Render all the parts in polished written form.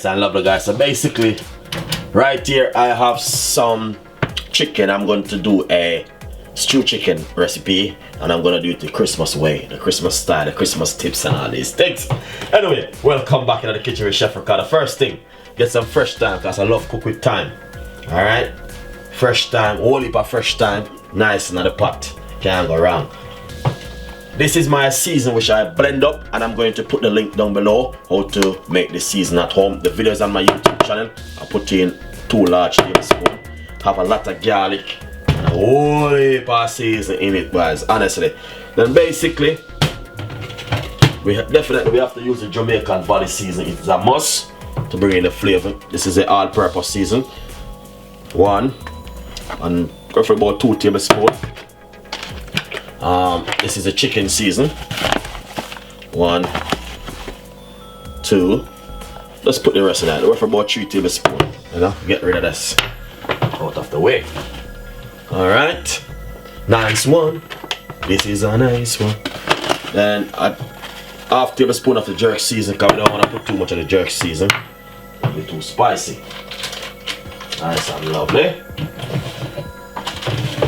and lovely guys. So basically, right here I have some chicken. I'm going to do a stew chicken recipe, and I'm gonna do it the Christmas way, the Christmas style, the Christmas tips and all these things. Anyway, welcome back into the kitchen with Chef Ricardo. First thing, get some fresh thyme, because I love cook with thyme. Alright? Fresh thyme, whole heap of fresh thyme, nice in the pot. Can't go wrong. This is my season which I blend up, and I'm going to put the link down below how to make this season at home. The videos on my YouTube channel. I put in 2 large tablespoons. Have a lot of garlic and a whole heap of season in it, guys, honestly. Then basically, we have to use the Jamaican body season. It's a must to bring in the flavor. This is the all-purpose season. 1 and go for about 2 tablespoons. This is a chicken season. 1, 2. Let's put the rest of that. Go for about 3 tablespoons. You know, get rid of this out of the way. All right, nice one. This is a nice one. Then a half tablespoon of the jerk season, because we don't want to put too much of the jerk season. It'll be too spicy. Nice and lovely.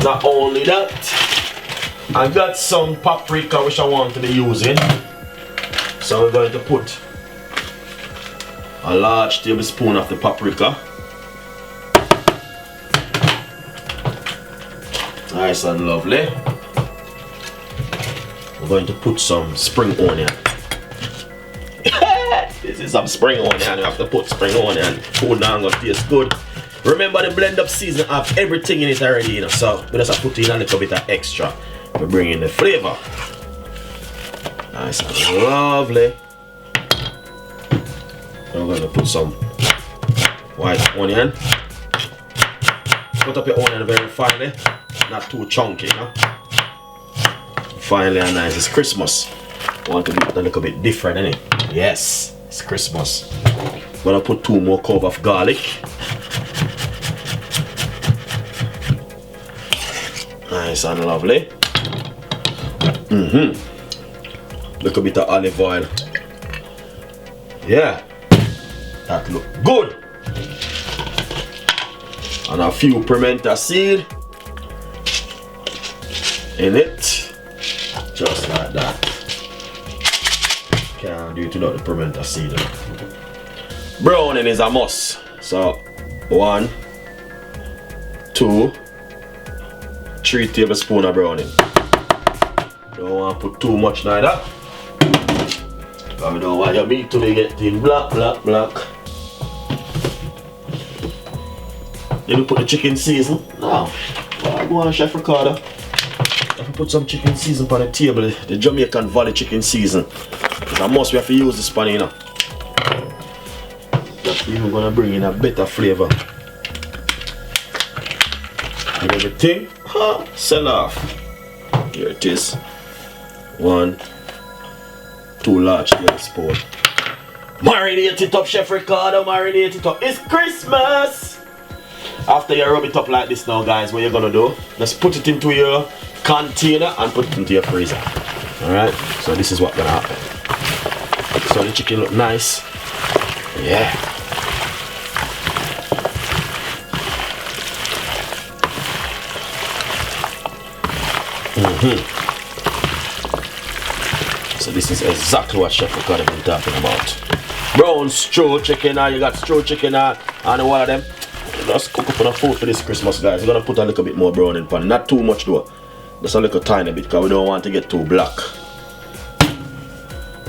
Not only that, I got some paprika which I want to be using. So we're going to put a large tablespoon of the paprika. Nice and lovely. We're going to put some spring onion. This is some spring onion. You have to put spring onion. Food now gonna taste good. Remember, the blend up season have everything in it already, you know, so we just have to put in a little bit of extra. We bring in the flavor. Nice and lovely. We're going to put some white onion. Cut up your onion very finely, not too chunky, you know. Finely and nice. It's Christmas. I want to do it a little bit different, innit? Yes, it's Christmas. I'm gonna put 2 more cloves of garlic. Nice and lovely. Little bit of olive oil. Yeah, that look good. And a few pimento seed in it, just like that. Can't do it without the pimento seed. Browning is a must. So 1, 2, 3 tablespoons of browning. Don't want to put too much neither. But we don't want your meat to be getting black. Then we put the chicken season. Now, go on, Chef Ricardo. If we put some chicken season on the table, the Jamaican Valley chicken season. It's a must, we have to use this pan, you know. That's even gonna bring in a better flavor. And everything, sell off. Here it is. 1, 2 large tablespoons. Marinate it up, Chef Ricardo, marinate it up. It's Christmas! After you rub it up like this now, guys, what you're gonna do, just put it into your container and put it into your freezer. Alright, so this is what's gonna happen. So the chicken look nice. Yeah. So this is exactly what Chef Ricardo been talking about. Brown stew chicken, you got stew chicken and one of them. Just cook up enough food for this Christmas, guys. We're gonna put a little bit more brown in pan. Not too much though. Just a little tiny bit, because we don't want to get too black.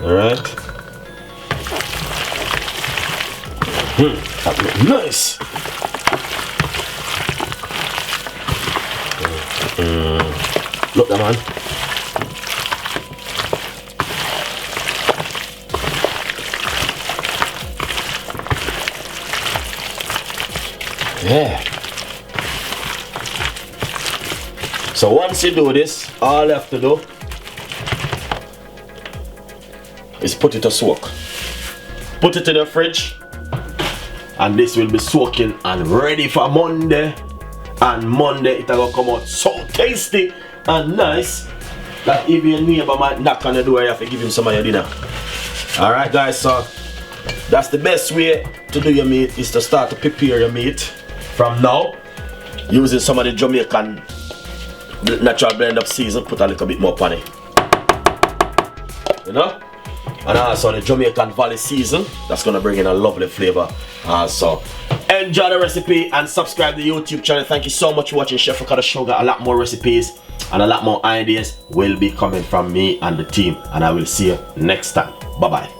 Alright. That looks nice. Look that, man. Yeah. So once you do this, all you have to do is put it to soak. Put it in the fridge, and this will be soaking and ready for Monday. And Monday it will come out so tasty and nice that even your neighbor might knock on the door, you have to give him some of your dinner. Alright guys, so That's the best way to do your meat, is to start to prepare your meat from now, using some of the Jamaican natural blend up season. Put a little bit more on it, you know, and also the Jamaican Valley season. That's gonna bring in a lovely flavor. So enjoy the recipe and subscribe to the YouTube channel. Thank you so much for watching Chef Ricardo Show. Got a lot more recipes and a lot more ideas will be coming from me and the team, and I will see you next time. Bye bye.